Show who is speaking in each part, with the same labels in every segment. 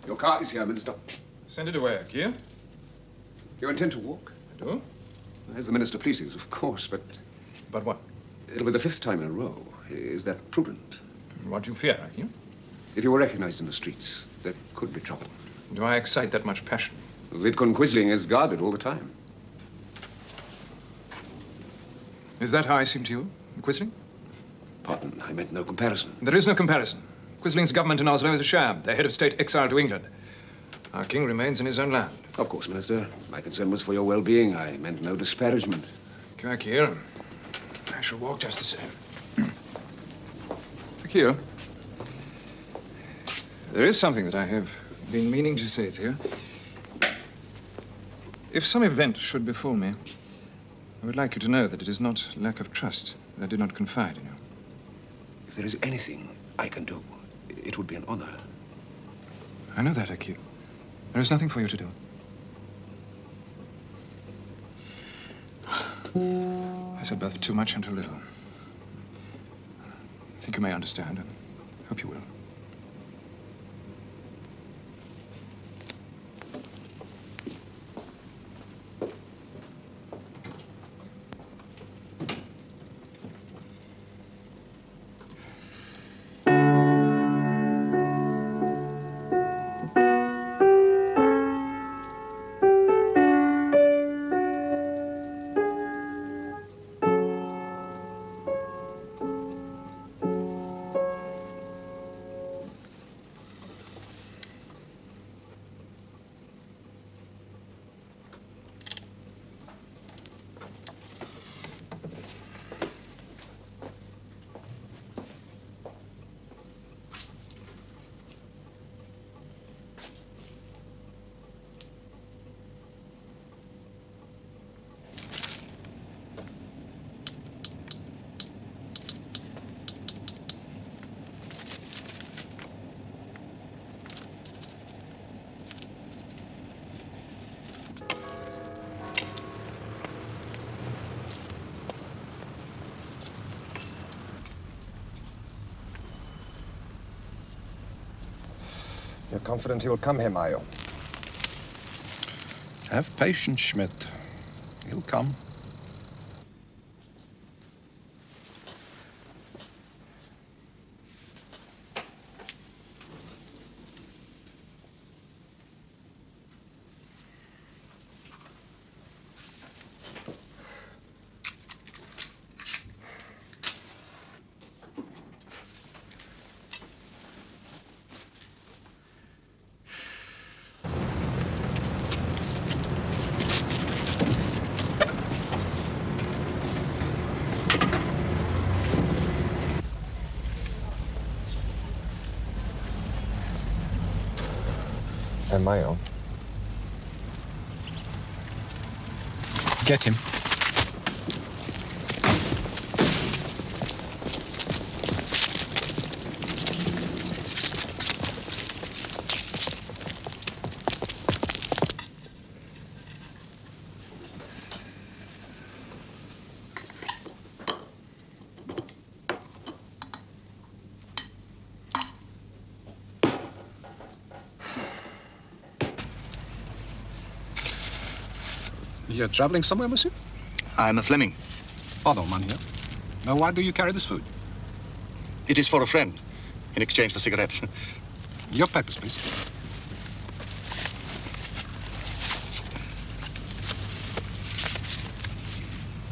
Speaker 1: Your car is here, Minister.
Speaker 2: Send it away, Keir.
Speaker 1: You intend to walk?
Speaker 2: I do.
Speaker 1: As the Minister pleases, of course, but...
Speaker 2: But what?
Speaker 1: It'll be the 5th time in a row. Is that prudent?
Speaker 2: What do you fear, Keir?
Speaker 1: If you were recognized in the streets, there could be trouble.
Speaker 2: Do I excite that much passion?
Speaker 1: Vidcun Quisling is guarded all the time.
Speaker 2: Is that how I seem to you, Quisling?
Speaker 1: Pardon, I meant no comparison.
Speaker 2: There is no comparison. Quisling's government in Oslo is a sham. Their head of state exiled to England. Our king remains in his own land.
Speaker 1: Of course, Minister. My concern was for your well-being. I meant no disparagement.
Speaker 2: Keir, I shall walk just the same. Keir, there is something that I have been meaning to say to you. If some event should befall me, I would like you to know that it is not lack of trust that I did not confide in you.
Speaker 1: If there is anything I can do, it would be an honor.
Speaker 2: I know that, Keir. There is nothing for you to do. I said both too much and too little. I think you may understand, and hope you will.
Speaker 3: You're confident he will come here, Mayo?
Speaker 4: Have patience, Schmidt. He'll come.
Speaker 3: And my own.
Speaker 4: Get him.
Speaker 5: You're traveling somewhere, monsieur?
Speaker 6: I'm a Fleming.
Speaker 5: Pardon, man here. Now, why do you carry this food?
Speaker 6: It is for a friend, in exchange for cigarettes.
Speaker 5: Your papers, please.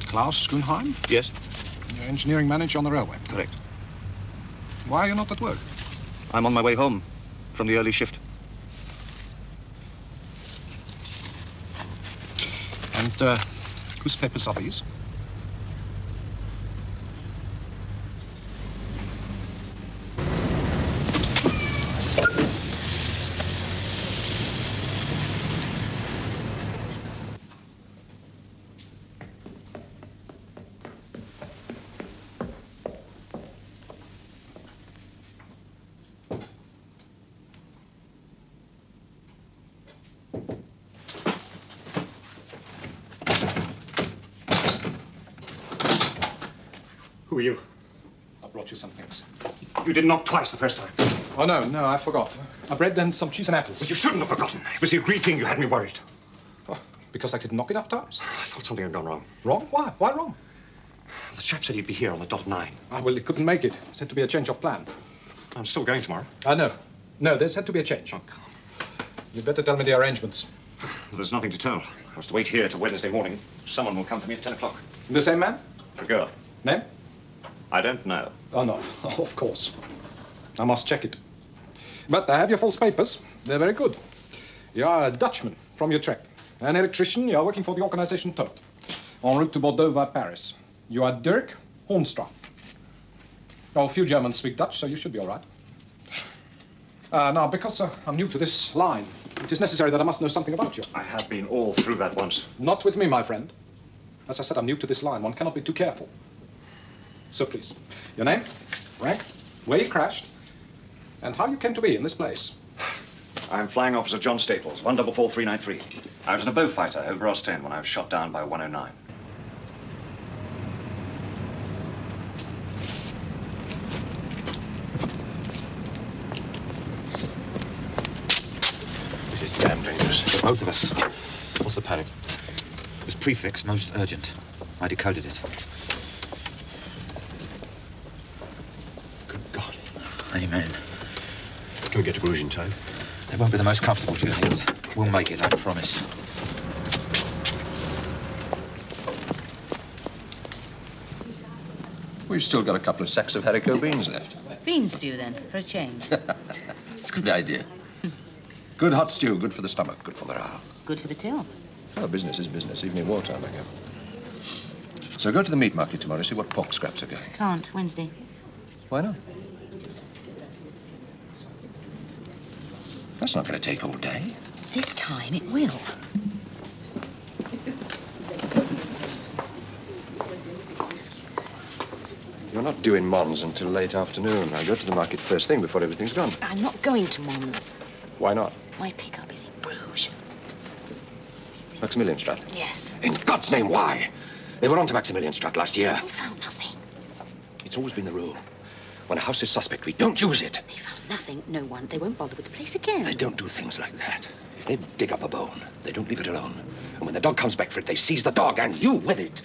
Speaker 5: Klaus Schoenheim?
Speaker 6: Yes,
Speaker 5: You're engineering manager on the railway.
Speaker 6: correct.
Speaker 5: Why are you not at work?
Speaker 6: I'm on my way home from the early shift.
Speaker 5: And whose papers are these?
Speaker 7: Who are you?
Speaker 5: I brought you some things.
Speaker 7: You did knock twice the first time.
Speaker 5: Oh, no, I forgot. A bread and some cheese and apples.
Speaker 7: But you shouldn't have forgotten. It was the agreed thing. You had me worried.
Speaker 5: Oh, because I didn't knock enough times.
Speaker 7: I thought something had gone wrong.
Speaker 5: Wrong? Why? Why wrong?
Speaker 7: The chap said he'd be here on the dot 9.
Speaker 5: Ah, well, it couldn't make it. Said to be a change of plan.
Speaker 7: I'm still going tomorrow.
Speaker 5: No. No, there's had to be a change.
Speaker 7: Oh, come
Speaker 5: You'd better tell me the arrangements.
Speaker 7: on. There's nothing to tell. I was to wait here till Wednesday morning. Someone will come for me at 10 o'clock.
Speaker 5: The same man?
Speaker 7: A girl.
Speaker 5: Name?
Speaker 7: I don't know.
Speaker 5: Oh, no. Oh, of course. I must check it. But I have your false papers. They're very good. You are a Dutchman from Utrecht. An electrician. You are working for the organization Tot. En route to Bordeaux via Paris. You are Dirk Hornstra. Oh, few Germans speak Dutch, so you should be all right. Now, because I'm new to this line, it is necessary that I must know something about you.
Speaker 7: I have been all through that once.
Speaker 5: Not with me, my friend. As I said, I'm new to this line. One cannot be too careful. So please, your name, rank, where you crashed, and how you came to be in this place.
Speaker 7: I'm Flying Officer John Staples, 144393. I was in a bow fighter over Ostend when I was shot down by 109.
Speaker 8: This is damn dangerous. For both of us. What's the panic? It was prefix most urgent. I decoded it.
Speaker 7: Good God.
Speaker 8: Amen.
Speaker 7: Can we get to Bruges in time?
Speaker 8: It won't be the most comfortable journey, but we'll make it, I promise.
Speaker 9: We've still got a couple of sacks of haricot beans left.
Speaker 10: Bean stew, then, for a change.
Speaker 9: It's a good idea. Good hot stew, good for the stomach, good for the morale.
Speaker 10: Good for the till.
Speaker 9: Oh, business is business, even in wartime, I guess. So go to the meat market tomorrow, see what pork scraps are going.
Speaker 10: Can't, Wednesday.
Speaker 9: Why not? That's not going to take all day.
Speaker 10: This time it will.
Speaker 9: You're not due in Mons until late afternoon. I'll go to the market first thing before everything's gone.
Speaker 10: I'm not going to Mons.
Speaker 9: Why not?
Speaker 10: My pickup is in Bruges.
Speaker 9: Maximilianstraat.
Speaker 10: Yes.
Speaker 9: In God's name, why? They were on to Maximilianstraat last year.
Speaker 10: They found nothing.
Speaker 9: It's always been the rule. When a house is suspect, we don't use it.
Speaker 10: They found nothing. No one. They won't bother with the place again.
Speaker 9: They don't do things like that. If they dig up a bone, they don't leave it alone. And when the dog comes back for it, they seize the dog and you with it.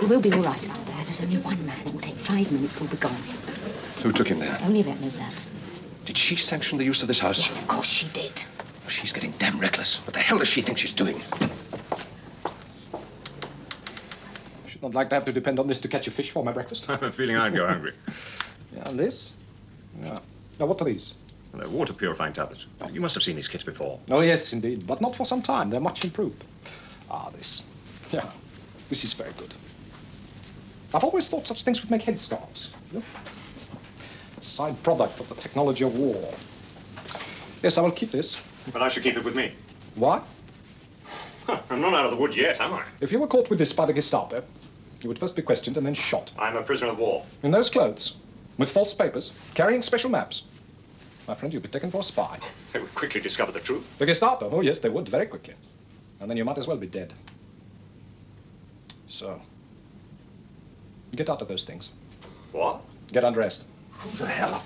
Speaker 10: It will be all right out there. There's only one man. It will take 5 minutes. We'll be gone.
Speaker 9: Who took him there?
Speaker 10: Only Yvette knows that.
Speaker 9: Did she sanction the use of this house?
Speaker 10: Yes, of course she did.
Speaker 9: She's getting damn reckless. What the hell does she think she's doing?
Speaker 5: I should not like to have to depend on this to catch a fish for my breakfast.
Speaker 7: I have a feeling I'd go hungry.
Speaker 5: Yeah, and this? Yeah. Now, what are these?
Speaker 7: They're water purifying tablets. You must have seen these kits before.
Speaker 5: Oh, yes, indeed. But not for some time. They're much improved. Ah, this. Yeah, this is very good. I've always thought such things would make headscarves. You know? Side product of the technology of war. Yes, I will keep this.
Speaker 7: But I should keep it with me.
Speaker 5: Why?
Speaker 7: I'm not out of the wood yet, am I?
Speaker 5: If you were caught with this by the Gestapo, you would first be questioned and then shot.
Speaker 7: I'm a prisoner of war.
Speaker 5: In those clothes, with false papers, carrying special maps. My friend, you'd be taken for a spy.
Speaker 7: They would quickly discover the truth.
Speaker 5: The Gestapo? Oh, yes, they would, very quickly. And then you might as well be dead. So, get out of those things.
Speaker 7: What?
Speaker 5: Get undressed.
Speaker 7: Who the hell?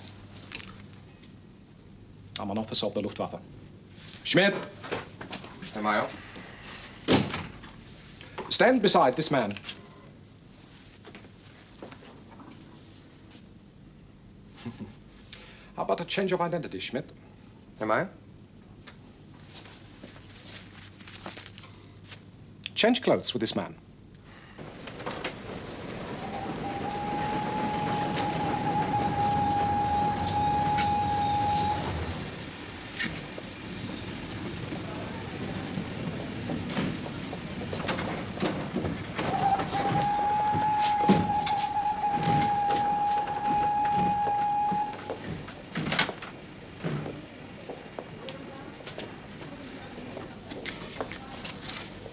Speaker 5: I'm an officer of the Luftwaffe. Schmidt!
Speaker 3: Herr Major.
Speaker 5: Stand beside this man. How about a change of identity, Schmidt?
Speaker 3: Herr Major?
Speaker 5: Change clothes with this man.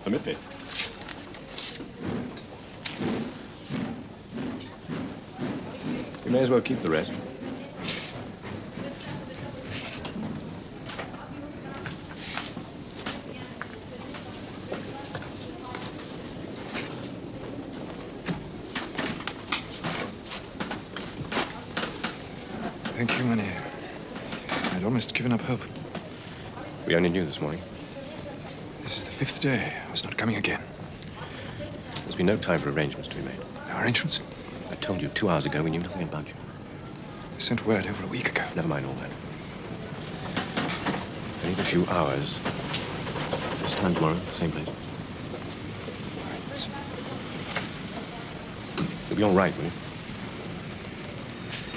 Speaker 7: Permit me.
Speaker 9: You may as well keep the rest.
Speaker 2: Thank you, Mynheer. I'd almost given up hope.
Speaker 9: We only knew this morning.
Speaker 2: This is the 5th day. I was not coming again.
Speaker 9: There's been no time for arrangements to be made.
Speaker 2: No arrangements?
Speaker 9: I told you 2 hours ago we knew nothing about you.
Speaker 2: I sent word over a week ago.
Speaker 9: Never mind all that. I need a few hours. This time tomorrow, same place. You'll be all right, will you?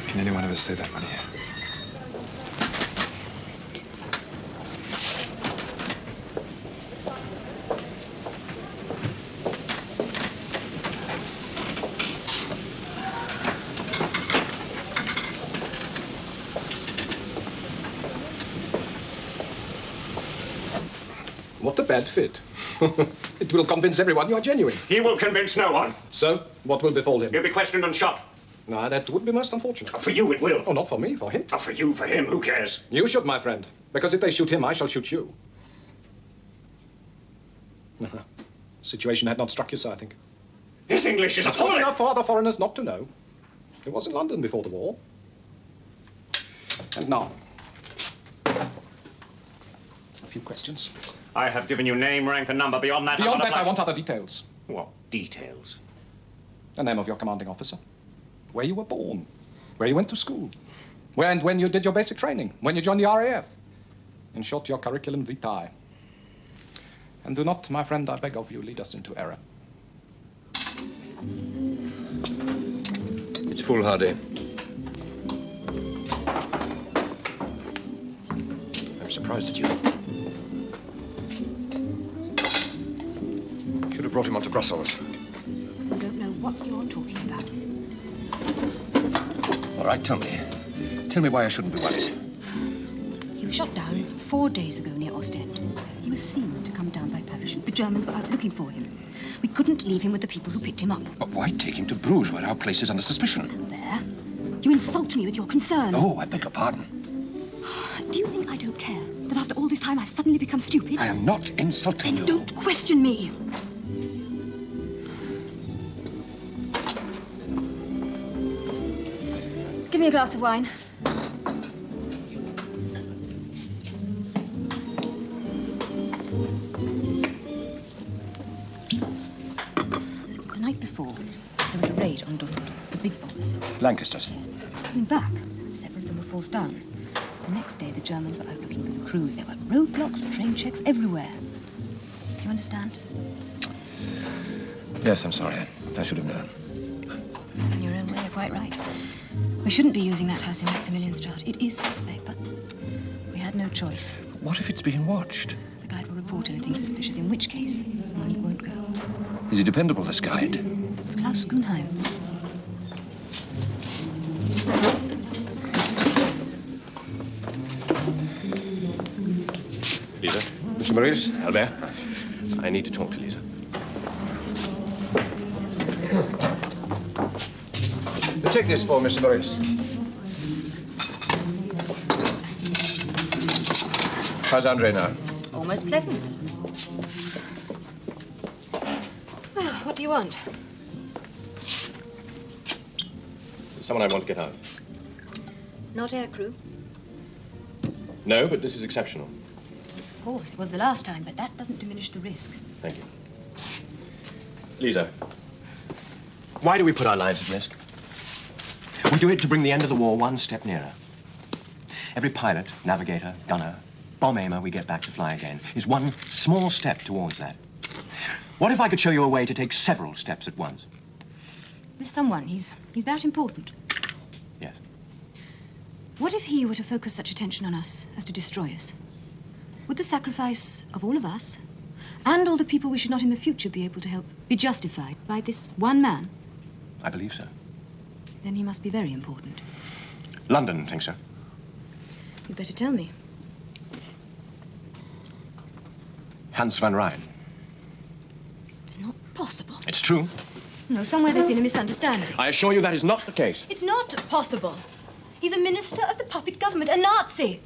Speaker 2: Can any one of us say that, Mynheer?
Speaker 5: What a bad fit. It will convince everyone you are genuine.
Speaker 7: He will convince no one.
Speaker 5: So, what will befall him?
Speaker 7: He'll be questioned and shot.
Speaker 5: No, that would be most unfortunate.
Speaker 7: For you it will.
Speaker 5: Oh, not for me, for him.
Speaker 7: For you, for him, who cares?
Speaker 5: You should, my friend. Because if they shoot him, I shall shoot you. Situation had not struck you, sir, I think.
Speaker 7: His English is
Speaker 5: It's good
Speaker 7: appalling.
Speaker 5: enough for other foreigners not to know. He was in London before the war. And now, a few questions.
Speaker 7: I have given you name, rank, and number. Beyond that,
Speaker 5: Beyond that, I want other details.
Speaker 7: What details?
Speaker 5: The name of your commanding officer. Where you were born. Where you went to school. Where and when you did your basic training. When you joined the RAF. In short, your curriculum vitae. And do not, my friend, I beg of you, lead us into error.
Speaker 9: It's foolhardy. I'm surprised at you.
Speaker 3: Should have brought him on to Brussels.
Speaker 10: I don't know what you're talking about.
Speaker 9: All right, tell me. Tell me why I shouldn't be worried.
Speaker 10: He was shot down 4 days ago near Ostend. He was seen to come down by parachute. The Germans were out looking for him. We couldn't leave him with the people who picked him up.
Speaker 9: But why take him to Bruges, where our place is under suspicion?
Speaker 10: There. You insult me with your concern.
Speaker 9: Oh, I beg your pardon.
Speaker 10: Do you think I don't care that after all this time I've suddenly become stupid?
Speaker 9: I am not insulting you.
Speaker 10: Don't question me. Give me a glass of wine. The night before, there was a raid on Dusseldorf, the big bombers.
Speaker 9: Lancasters.
Speaker 10: Coming back, several of them were forced down. The next day, the Germans were out looking for the crews. There were roadblocks, train checks everywhere. Do you understand?
Speaker 9: Yes, I'm sorry. I should have known.
Speaker 10: In your own way, you're quite right. We shouldn't be using that house in Maximilianstraat. It is suspect, but we had no choice.
Speaker 9: What if it's being watched?
Speaker 10: The guide will report anything suspicious, in which case money won't go.
Speaker 9: Is he dependable, this guide?
Speaker 10: It's Klaus Gunheim.
Speaker 9: Lisa? Mr. Maurice? Albert? I need to talk to Lisa.
Speaker 5: Take this for Mr. Maurice. How's Andre now?
Speaker 10: Almost pleasant. Well, what do you want?
Speaker 9: Someone I want to get out.
Speaker 10: Not aircrew?
Speaker 9: No, but this is exceptional.
Speaker 10: Of course, it was the last time, but that doesn't diminish the risk.
Speaker 9: Thank you. Lisa, why do we put our lives at risk? We do it to bring the end of the war one step nearer. Every pilot, navigator, gunner, bomb aimer we get back to fly again is one small step towards that. What if I could show you a way to take several steps at once?
Speaker 10: This someone, he's that important.
Speaker 9: Yes.
Speaker 10: What if he were to focus such attention on us as to destroy us? Would the sacrifice of all of us, and all the people we should not in the future be able to help, be justified by this one man?
Speaker 9: I believe so.
Speaker 10: Then he must be very important.
Speaker 9: London thinks so.
Speaker 10: You'd better tell me.
Speaker 9: Hans van Rijn.
Speaker 10: It's not possible.
Speaker 9: It's true.
Speaker 10: No, somewhere there's been a misunderstanding.
Speaker 9: I assure you that is not the case.
Speaker 10: It's not possible. He's a minister of the puppet government, a Nazi.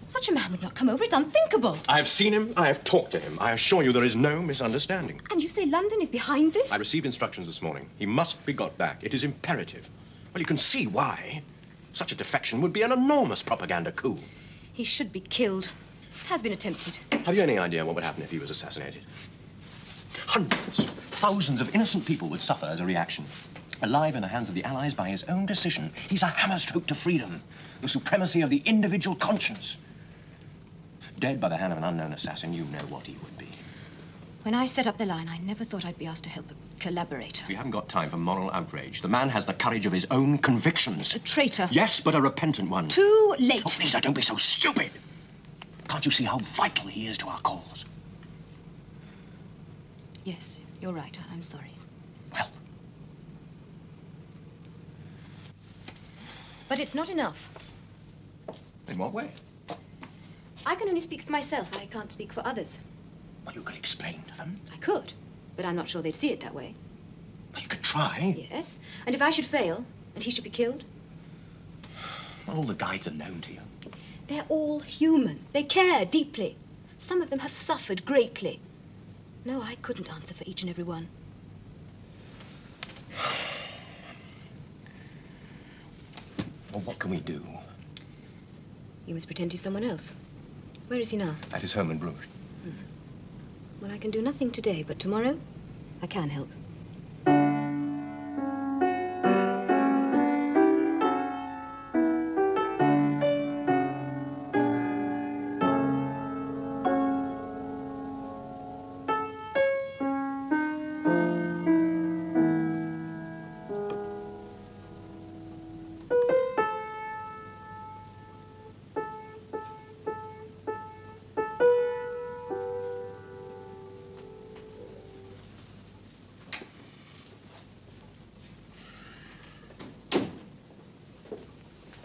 Speaker 10: Such a man would not come over. It's unthinkable.
Speaker 9: I have seen him. I have talked to him. I assure you there is no misunderstanding.
Speaker 10: And you say London is behind this?
Speaker 9: I received instructions this morning. He must be got back. It is imperative. Well, you can see why. Such a defection would be an enormous propaganda coup.
Speaker 10: He should be killed. It has been attempted.
Speaker 9: Have you any idea what would happen if he was assassinated? Hundreds, thousands of innocent people would suffer as a reaction. Alive in the hands of the Allies by his own decision. He's a hammer-stroke to freedom. The supremacy of the individual conscience. Dead by the hand of an unknown assassin, you know what he would be.
Speaker 10: When I set up the line, I never thought I'd be asked to help a collaborator.
Speaker 9: We haven't got time for moral outrage. The man has the courage of his own convictions.
Speaker 10: A traitor.
Speaker 9: Yes, but a repentant one.
Speaker 10: Too late.
Speaker 9: Oh, Lisa, don't be so stupid. Can't you see how vital he is to our cause?
Speaker 10: Yes, you're right. I'm sorry.
Speaker 9: Well.
Speaker 10: But it's not enough.
Speaker 9: In what way?
Speaker 10: I can only speak for myself. I can't speak for others.
Speaker 9: Well, you could explain to them.
Speaker 10: I could, but I'm not sure they'd see it that way.
Speaker 9: Well, you could try.
Speaker 10: Yes, and if I should fail, and he should be killed?
Speaker 9: Well, all the guides are known to you.
Speaker 10: They're all human. They care deeply. Some of them have suffered greatly. No, I couldn't answer for each and every one.
Speaker 9: Well, what can we do?
Speaker 10: You must pretend he's someone else. Where is he now?
Speaker 9: At his home in Bruges.
Speaker 10: Well, I can do nothing today, but tomorrow I can help.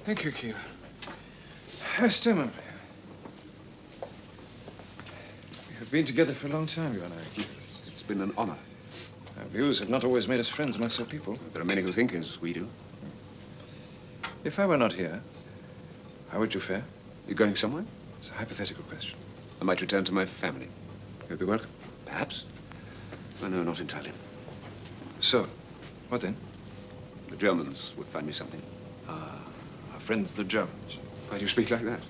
Speaker 2: Thank you, Kira. Still, my player. We have been together for a long time, you and I.
Speaker 1: It's been an honor.
Speaker 2: Our views have not always made us friends amongst our people.
Speaker 1: There are many who think as we do.
Speaker 2: If I were not here, how would you fare?
Speaker 1: You're going somewhere?
Speaker 2: It's a hypothetical question.
Speaker 1: I might return to my family.
Speaker 2: You'll be welcome.
Speaker 1: Perhaps. Oh, no, not entirely.
Speaker 2: So, what then?
Speaker 1: The Germans would find me something.
Speaker 2: Our friends, the Germans.
Speaker 1: Why do you speak like that?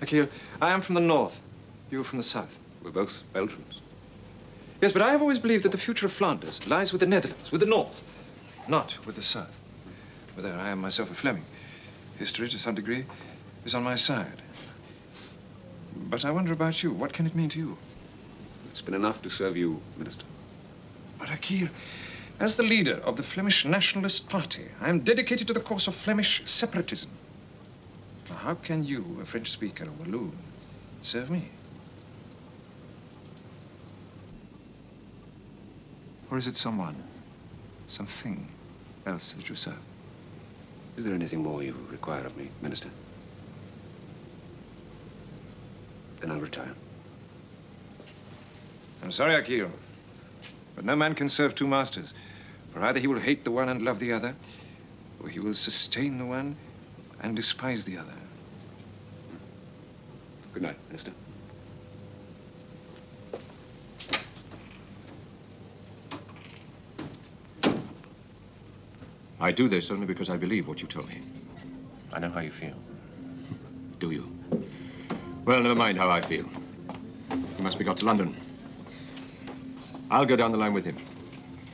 Speaker 2: Akil, I am from the north. You are from the south.
Speaker 1: We're both Belgians.
Speaker 2: Yes, but I have always believed that the future of Flanders lies with the Netherlands, with the north, not with the south. But there, I am myself a Fleming. History, to some degree, is on my side. But I wonder about you. What can it mean to you?
Speaker 1: It's been enough to serve you, Minister.
Speaker 2: But Akil, as the leader of the Flemish Nationalist Party, I am dedicated to the cause of Flemish separatism. Now, how can you, a French speaker, a Walloon, serve me? Or is it someone, something else that you serve?
Speaker 1: Is there anything more you require of me, Minister? Then I'll retire.
Speaker 2: I'm sorry, Akio, but no man can serve two masters. For either he will hate the one and love the other, or he will sustain the one and despise the other.
Speaker 1: Good night, Minister.
Speaker 3: I do this only because I believe what you told me.
Speaker 9: I know how you feel.
Speaker 3: Do you? Well, never mind how I feel. He must be got to London. I'll go down the line with him.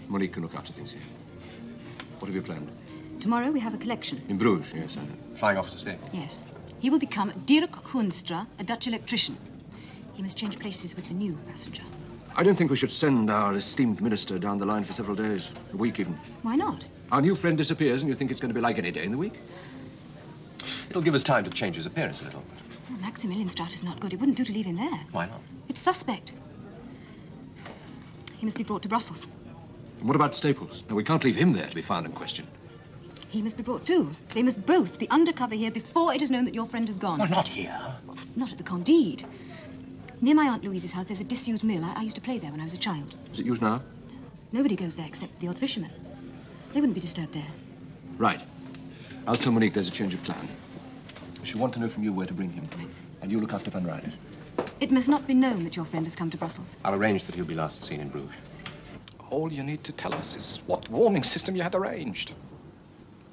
Speaker 3: Monique can look after things here. What have you planned?
Speaker 10: Tomorrow we have a collection.
Speaker 3: In Bruges, yes, I know.
Speaker 9: Flying officer's day.
Speaker 10: Yes. He will become Dirk Hoenstra, a Dutch electrician. He must change places with the new passenger.
Speaker 3: I don't think we should send our esteemed minister down the line for several days, a week even.
Speaker 10: Why not?
Speaker 3: Our new friend disappears and you think it's going to be like any day in the week?
Speaker 9: It'll give us time to change his appearance a little.
Speaker 10: Well, Maximilianstrad's not good. It wouldn't do to leave him there.
Speaker 9: Why not?
Speaker 10: It's suspect. He must be brought to Brussels.
Speaker 3: And what about Staples? Now, we can't leave him there to be found and questioned.
Speaker 10: He must be brought too. They must both be undercover here before it is known that your friend has gone.
Speaker 9: Well, not here.
Speaker 10: Not at the Candide. Near my Aunt Louise's house, there's a disused mill. I used to play there when I was a child.
Speaker 3: Is it used now?
Speaker 10: Nobody goes there except the odd fishermen. They wouldn't be disturbed there.
Speaker 3: Right. I'll tell Monique there's a change of plan. She'll want to know from you where to bring him. And you look after Van Ryder.
Speaker 10: It must not be known that your friend has come to Brussels.
Speaker 9: I'll arrange that he'll be last seen in Bruges.
Speaker 5: All you need to tell us is what warning system you had arranged.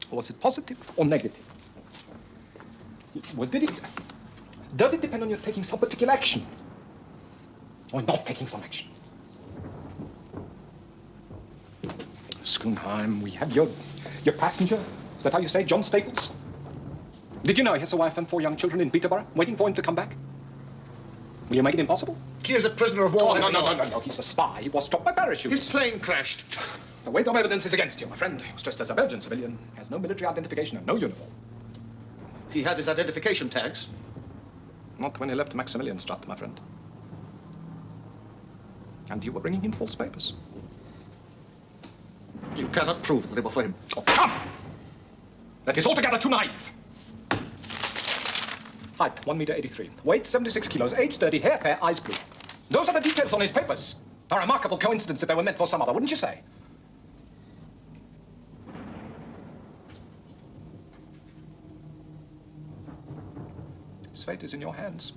Speaker 5: Was it positive or negative? Well, does it depend on you taking some particular action? Or not taking some action? Schoenheim, we have your passenger. Is that how you say, John Staples? Did you know he has a wife and 4 young children in Peterborough, waiting for him to come back? Will you make it impossible?
Speaker 6: He is a prisoner of war.
Speaker 5: Oh, no. He's a spy. He was stopped by parachute.
Speaker 6: His plane crashed.
Speaker 5: The weight of evidence is against you, my friend. He was dressed as a Belgian civilian, has no military identification and no uniform.
Speaker 6: He had his identification tags.
Speaker 5: Not when he left Maximilianstad, my friend. And you were bringing in false papers.
Speaker 6: You cannot prove that they were for him.
Speaker 5: Oh, come! That is altogether too naive. Height, 1 meter 83. Weight, 76 kilos. Age, 30. Hair fair, eyes blue. Those are the details on his papers. A remarkable coincidence if they were meant for some other, wouldn't you say? His fate is in your hands.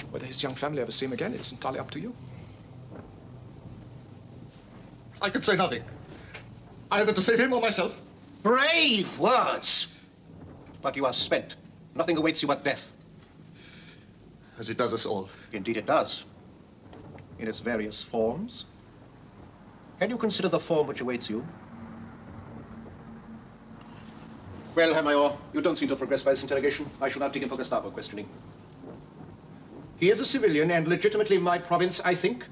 Speaker 5: Whether his young family ever see him again, it's entirely up to you.
Speaker 6: I could say nothing. Either to save him or myself.
Speaker 11: Brave words! But you are spent. Nothing awaits you but death.
Speaker 6: As it does us all.
Speaker 11: Indeed it does. In its various forms. Can you consider the form which awaits you? Well, Herr Major, you don't seem to progress by this interrogation. I shall now take him for Gestapo questioning. He is a civilian and legitimately in my province, I think.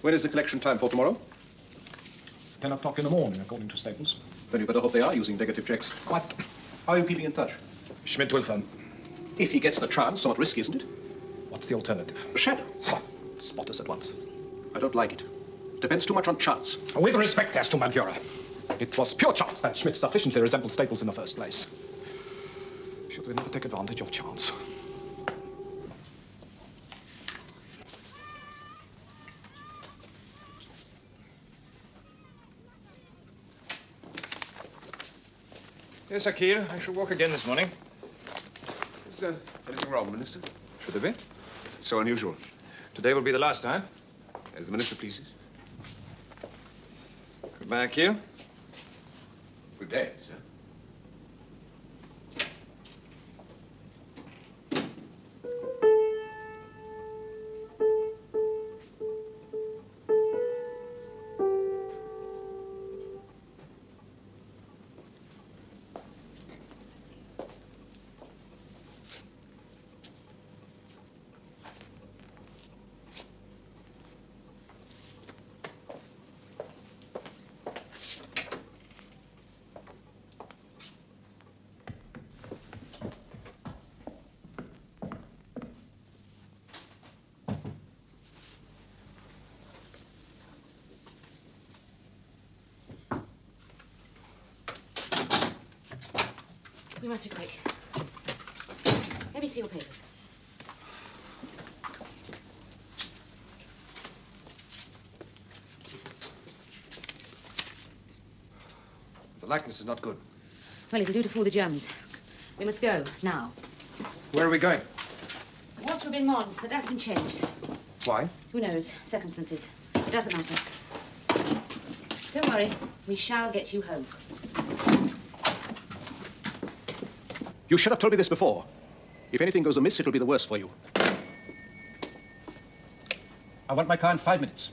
Speaker 11: When is the collection time for tomorrow?
Speaker 5: 10 o'clock in the morning, according to Staples.
Speaker 11: Then you better hope they are using negative checks.
Speaker 5: What?
Speaker 11: How are you keeping in touch?
Speaker 5: Schmidt will phone.
Speaker 11: If he gets the chance, somewhat risky, isn't it?
Speaker 5: What's the alternative?
Speaker 11: A shadow.
Speaker 5: Spot us at once.
Speaker 11: I don't like it. Depends too much on chance.
Speaker 5: With respect, Herr Sturmbannführer. It was pure chance that Schmidt sufficiently resembled Staples in the first place. Should we never take advantage of chance?
Speaker 2: Yes, Akir, I shall walk again this morning.
Speaker 1: Is there anything wrong, Minister?
Speaker 2: Should there be?
Speaker 1: It's so unusual.
Speaker 2: Today will be the last time.
Speaker 1: As the Minister pleases.
Speaker 2: Goodbye, Akir.
Speaker 1: Good day, sir.
Speaker 10: We must be quick. Let me see your papers.
Speaker 11: The likeness is not good.
Speaker 10: Well, it'll do to fool the Germans. We must go, now.
Speaker 11: Where are we going?
Speaker 10: It was to have been Mons, but that's been changed.
Speaker 11: Why?
Speaker 10: Who knows? Circumstances. It doesn't matter. Don't worry. We shall get you home.
Speaker 11: You should have told me this before. If anything goes amiss, it'll be the worse for you. I want my car in 5 minutes.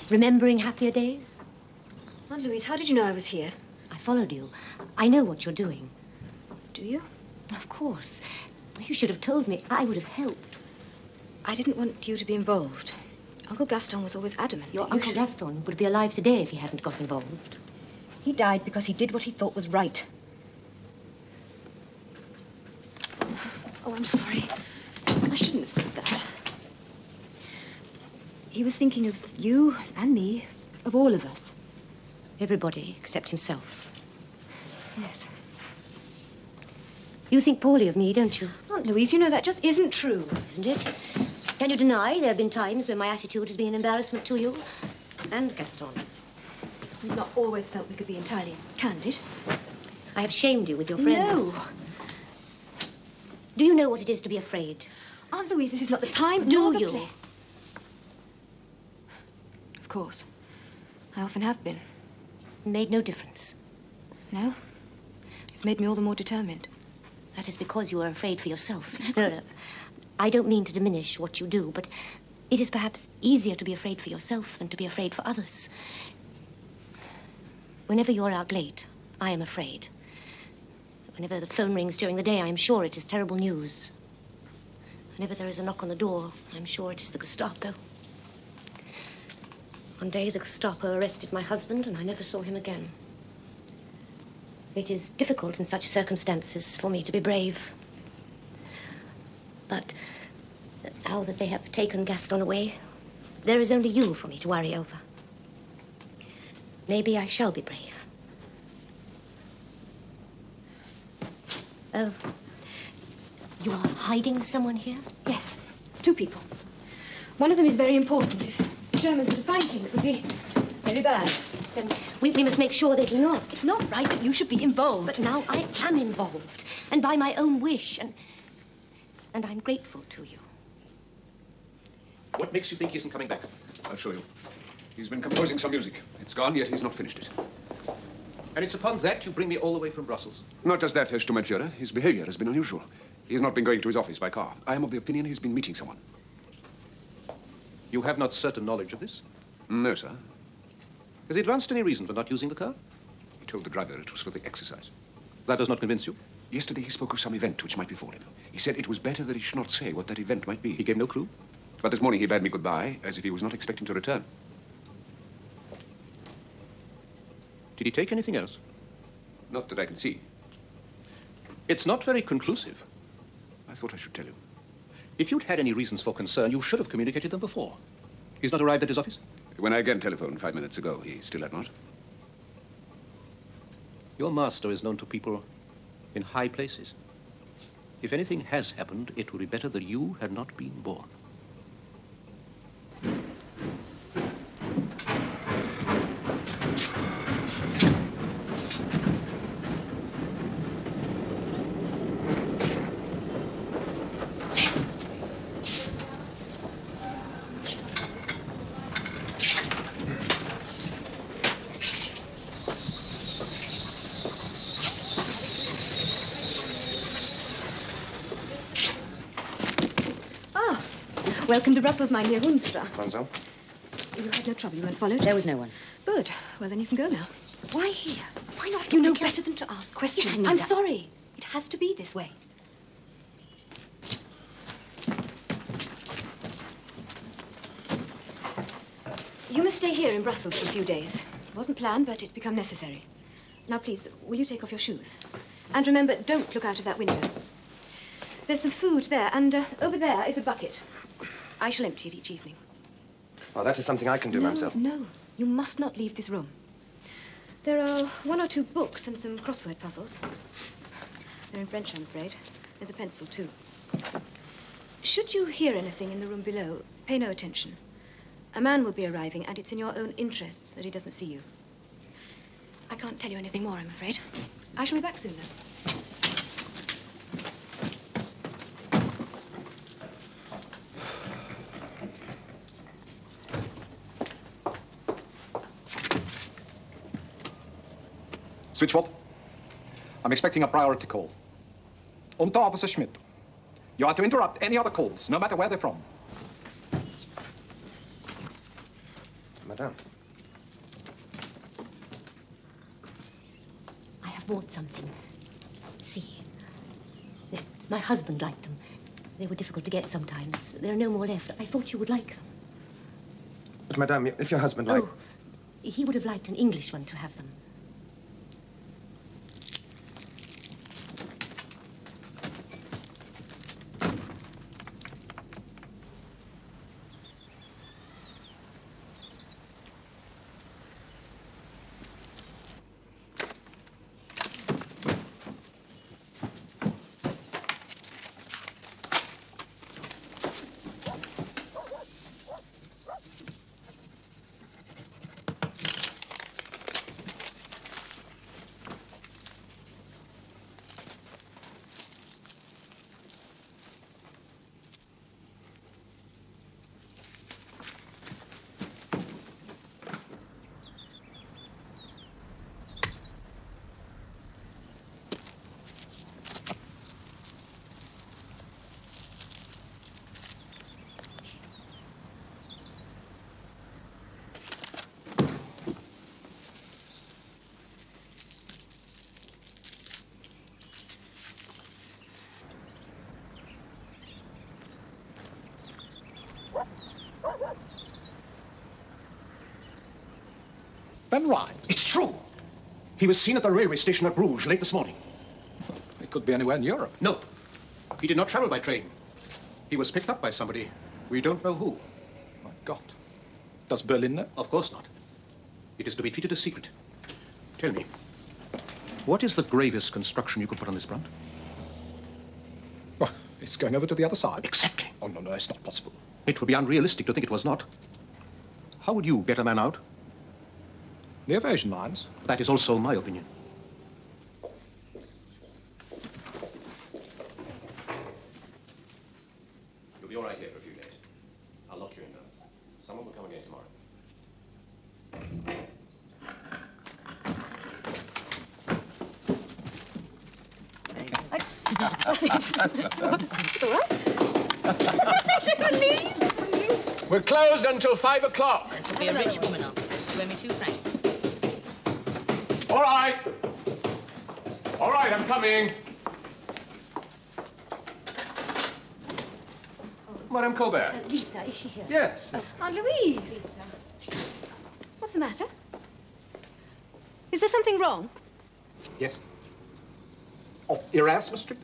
Speaker 12: Remembering happier days?
Speaker 10: Aunt Louise, how did you know I was here?
Speaker 12: I followed you. I know what you're doing.
Speaker 10: Do you?
Speaker 12: Of course. You should have told me. I would have helped.
Speaker 10: I didn't want you to be involved. Uncle Gaston was always adamant.
Speaker 12: Your Uncle Gaston would be alive today if he hadn't got involved.
Speaker 10: He died because he did what he thought was right. Oh, I'm sorry. I shouldn't have said that. He was thinking of you and me, of all of us.
Speaker 12: Everybody except himself.
Speaker 10: Yes.
Speaker 12: You think poorly of me, don't you?
Speaker 10: Aunt Louise, you know that just isn't true.
Speaker 12: Isn't it? Can you deny there have been times when my attitude has been an embarrassment to you? And Gaston.
Speaker 10: We've not always felt we could be entirely candid.
Speaker 12: I have shamed you with your friends.
Speaker 10: No.
Speaker 12: Do you know what it is to be afraid?
Speaker 10: Aunt Louise, this is not the time.
Speaker 12: Do
Speaker 10: nor the
Speaker 12: you?
Speaker 10: place. Of course. I often have been.
Speaker 12: Made no difference.
Speaker 10: No. It's made me all the more determined.
Speaker 12: That is because you are afraid for yourself. No. I don't mean to diminish what you do, but it is perhaps easier to be afraid for yourself than to be afraid for others. Whenever you're out late, I am afraid. Whenever the phone rings during the day, I am sure it is terrible news. Whenever there is a knock on the door, I'm sure it is the Gestapo. One day, the Gestapo arrested my husband, and I never saw him again. It is difficult in such circumstances for me to be brave. But now that they have taken Gaston away, there is only you for me to worry over. Maybe I shall be brave. Oh, you are hiding someone here?
Speaker 10: Yes, 2 people. One of them is very important. If the Germans were to find him, it would be very bad.
Speaker 12: Then we must make sure they do not.
Speaker 10: It's not right that you should be involved.
Speaker 12: But now I am involved, and by my own wish, and I'm grateful to you.
Speaker 11: What makes you think he isn't coming back?
Speaker 1: I'll show you. He's been composing some music. It's gone, yet he's not finished it.
Speaker 11: And it's upon that you bring me all the way from Brussels?
Speaker 1: Not just that, Herr Sturmbannführer. His behavior has been unusual. He has not been going to his office by car. I am of the opinion he's been meeting someone.
Speaker 11: You have not certain knowledge of this?
Speaker 1: No, sir.
Speaker 11: Has he advanced any reason for not using the car?
Speaker 1: He told the driver it was for the exercise.
Speaker 11: That does not convince you?
Speaker 1: Yesterday he spoke of some event which might befall him. He said it was better that he should not say what that event might be.
Speaker 11: He gave no clue?
Speaker 1: But this morning he bade me goodbye, as if he was not expecting to return.
Speaker 11: Did he take anything else?
Speaker 1: Not that I can see.
Speaker 11: It's not very conclusive.
Speaker 1: I thought I should tell you.
Speaker 11: If you'd had any reasons for concern, you should have communicated them before. He's not arrived at his office?
Speaker 1: When I again telephoned 5 minutes ago, he still had not.
Speaker 11: Your master is known to people in high places. If anything has happened, it would be better that you had not been born.
Speaker 10: Welcome to Brussels, my dear Hunstra.
Speaker 11: Mademoiselle?
Speaker 10: You had no trouble. You weren't followed?
Speaker 13: There was no one.
Speaker 10: Good. Well, then you can go now.
Speaker 13: Why here? Why not?
Speaker 10: You know better than to ask questions.
Speaker 13: Yes, I know
Speaker 10: I'm
Speaker 13: that.
Speaker 10: sorry. It has to be this way. You must stay here in Brussels for a few days. It wasn't planned, but it's become necessary. Now, please, will you take off your shoes? And remember, don't look out of that window. There's some food there, and over there is a bucket. I shall empty it each evening.
Speaker 11: Oh, that is something I can do, mademoiselle.
Speaker 10: No, you must not leave this room. There are 1 or 2 books and some crossword puzzles. They're in French, I'm afraid. There's a pencil, too. Should you hear anything in the room below, pay no attention. A man will be arriving, and it's in your own interests that he doesn't see you. I can't tell you anything more, I'm afraid. I shall be back soon, though.
Speaker 5: Switchboard. I'm expecting a priority call. Unter Officer Schmidt. You are to interrupt any other calls, no matter where they're from.
Speaker 11: Madame.
Speaker 12: I have bought something. See. My husband liked them. They were difficult to get sometimes. There are no more left. I thought you would like them.
Speaker 11: But, madame, if your husband liked...
Speaker 12: Oh, he would have liked an English one to have them.
Speaker 5: Ben Ryan.
Speaker 11: It's true. He was seen at the railway station at Bruges late this morning.
Speaker 5: It could be anywhere in Europe.
Speaker 11: No. He did not travel by train. He was picked up by somebody. We don't know who.
Speaker 5: My God. Does Berlin know?
Speaker 11: Of course not. It is to be treated as secret. Tell me, what is the gravest construction you could put on this front?
Speaker 5: Well, it's going over to the other side.
Speaker 11: Exactly.
Speaker 5: Oh, no, it's not possible.
Speaker 11: It would be unrealistic to think it was not. How would you get a man out?
Speaker 5: The evasion lines.
Speaker 11: That is also my opinion.
Speaker 3: You'll be all right here for a few days. I'll lock you in now. Someone will come again tomorrow.
Speaker 10: It's all right.
Speaker 3: We're closed until 5 o'clock.
Speaker 13: To be a rich woman, I'll me 2 francs.
Speaker 3: All right. All right, I'm coming. Madame Colbert.
Speaker 12: Lisa, is she here?
Speaker 3: Yes.
Speaker 10: Aunt Louise. What's the matter? Is there something wrong?
Speaker 5: Yes. Off Erasmus Street.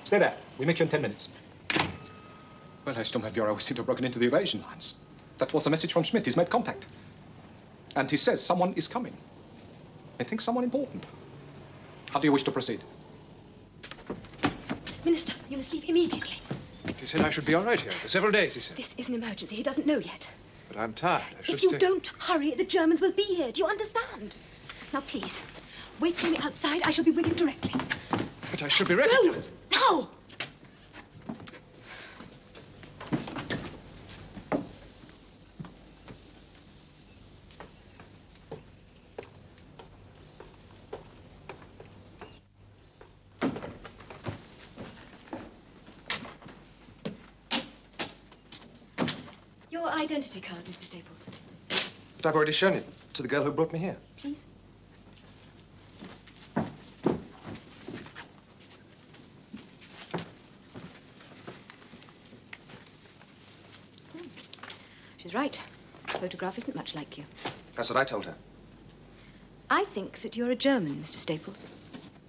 Speaker 5: Stay there. We meet you in 10 minutes. Well, Herr Sturmbannführer, we seem to have broken into the evasion lines. That was a message from Schmidt. He's made contact. And he says someone is coming. I think someone important. How do you wish to proceed?
Speaker 10: Minister, you must leave immediately.
Speaker 2: He said I should be all right here for several days, he said.
Speaker 10: This is an emergency. He doesn't know yet.
Speaker 2: But I'm tired. I should
Speaker 10: If you
Speaker 2: stay.
Speaker 10: don't hurry, the Germans will be here. Do you understand? Now, please, wait for me outside. I shall be with you directly.
Speaker 2: But I should be ready.
Speaker 10: Go! Now! Your identity card, Mr. Staples.
Speaker 2: But I've already shown it to the girl who brought me here.
Speaker 10: Please. She's right. The photograph isn't much like you.
Speaker 2: That's what I told her.
Speaker 10: I think that you're a German, Mr. Staples.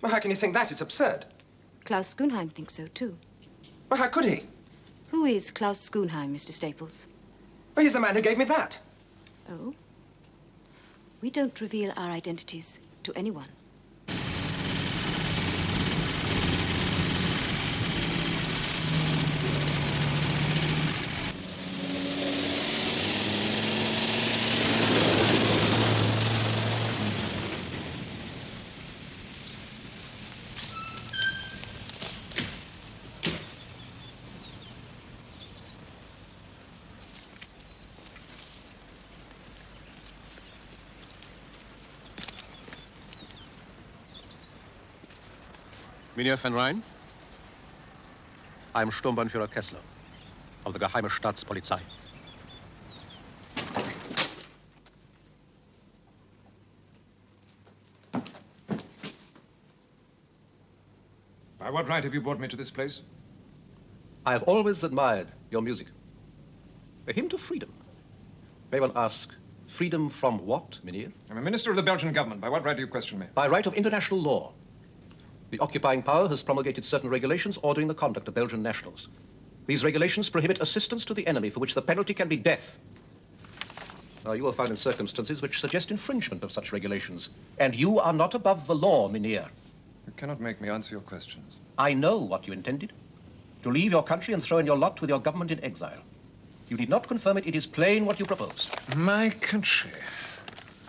Speaker 2: Well, how can you think that? It's absurd.
Speaker 10: Klaus Schoenheim thinks so, too.
Speaker 2: Well, how could he?
Speaker 10: Who is Klaus Schoenheim, Mr. Staples?
Speaker 2: Well, he's the man who gave me that.
Speaker 10: Oh? We don't reveal our identities to anyone.
Speaker 11: Mynheer van Rijn, I'm Sturmbannführer Kessler of the Geheime Staatspolizei.
Speaker 2: By what right have you brought me to this place?
Speaker 11: I have always admired your music. A hymn to freedom. May one ask, freedom from what, Mynheer?
Speaker 2: I'm a minister of the Belgian government. By what right do you question me?
Speaker 11: By right of international law. The occupying power has promulgated certain regulations ordering the conduct of Belgian nationals. These regulations prohibit assistance to the enemy, for which the penalty can be death. Now, you are found in circumstances which suggest infringement of such regulations, and you are not above the law, Mynheer.
Speaker 2: You cannot make me answer your questions.
Speaker 11: I know what you intended. To leave your country and throw in your lot with your government in exile. You need not confirm it. It is plain what you proposed.
Speaker 2: My country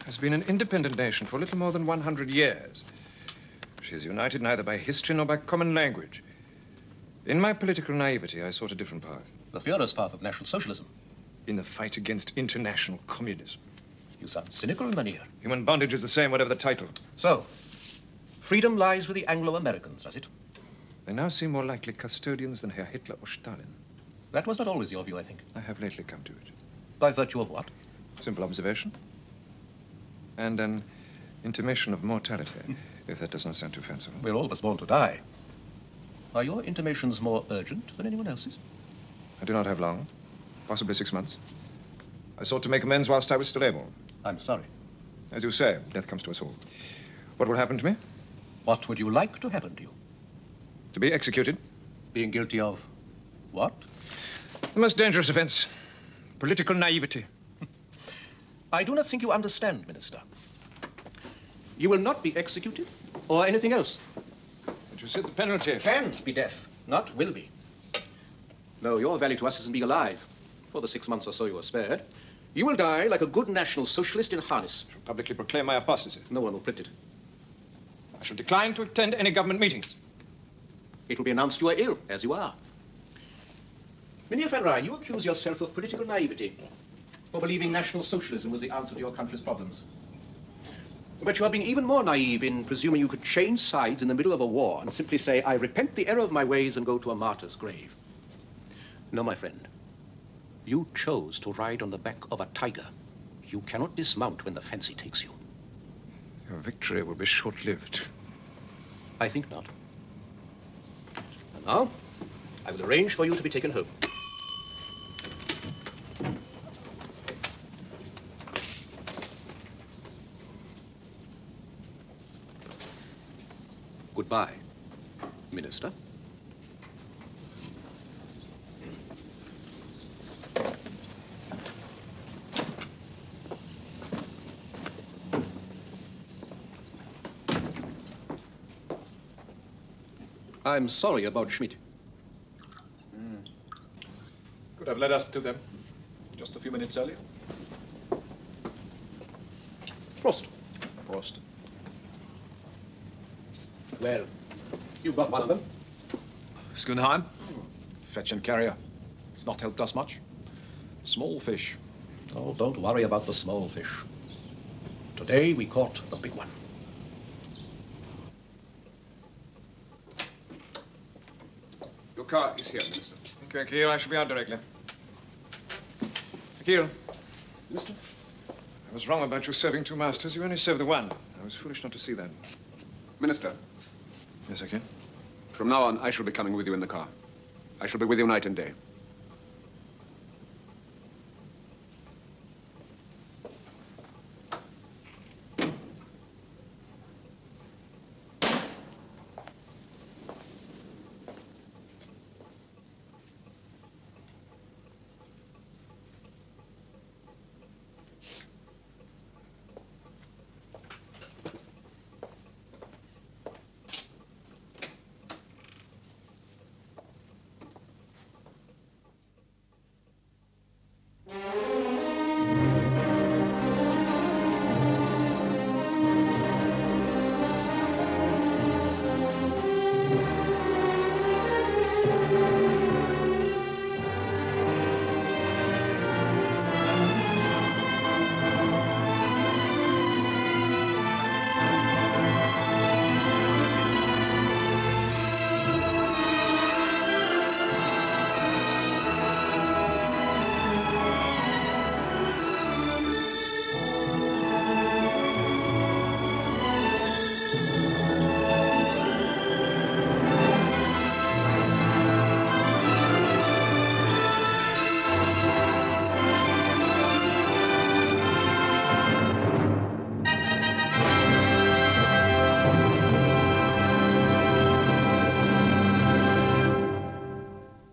Speaker 2: has been an independent nation for a little more than 100 years. She is united neither by history nor by common language. In my political naivety, I sought a different path.
Speaker 11: The Führer's path of National Socialism.
Speaker 2: In the fight against international communism.
Speaker 11: You sound cynical, Mynheer.
Speaker 2: Human bondage is the same, whatever the title.
Speaker 11: So, freedom lies with the Anglo-Americans, does it?
Speaker 2: They now seem more likely custodians than Herr Hitler or Stalin.
Speaker 11: That was not always your view, I think.
Speaker 2: I have lately come to it.
Speaker 11: By virtue of what?
Speaker 2: Simple observation. And an intimation of mortality, if that does not sound too fanciful.
Speaker 11: We're all of us born to die. Are your intimations more urgent than anyone else's?
Speaker 2: I do not have long. Possibly 6 months. I sought to make amends whilst I was still able.
Speaker 11: I'm sorry.
Speaker 2: As you say, death comes to us all. What will happen to me?
Speaker 11: What would you like to happen to you?
Speaker 2: To be executed.
Speaker 11: Being guilty of what?
Speaker 2: The most dangerous offense. Political naivety.
Speaker 11: I do not think you understand, Minister. You will not be executed or anything else.
Speaker 2: But you said the penalty
Speaker 11: Can be death, not will be. No, your value to us is in being alive. For the 6 months or so you are spared, you will die like a good National Socialist in harness.
Speaker 2: I shall publicly proclaim my apostasy.
Speaker 11: No one will print it.
Speaker 2: I shall decline to attend any government meetings.
Speaker 11: It will be announced you are ill, as you are. Mynheer van Rijn, you accuse yourself of political naivety for believing National Socialism was the answer to your country's problems. But you are being even more naive in presuming you could change sides in the middle of a war and simply say, I repent the error of my ways and go to a martyr's grave. No, my friend. You chose to ride on the back of a tiger. You cannot dismount when the fancy takes you.
Speaker 2: Your victory will be short-lived.
Speaker 11: I think not. And now, I will arrange for you to be taken home. Goodbye, Minister. I'm sorry about Schmidt.
Speaker 5: Could have led us to them just a few minutes earlier.
Speaker 11: Prost.
Speaker 5: Prost.
Speaker 11: Well, you got one of them.
Speaker 5: Schoenheim? Fetch and carrier. It's not helped us much. Small fish.
Speaker 11: Oh, don't worry about the small fish. Today we caught the big one.
Speaker 1: Your car is here, Minister.
Speaker 2: Thank you, Akil. I shall be out directly. Heel. Mister? I was wrong about you serving two masters. You only serve the one. I was foolish not to see that.
Speaker 1: Minister.
Speaker 2: Yes, I can.
Speaker 1: From now on, I shall be coming with you in the car. I shall be with you night and day.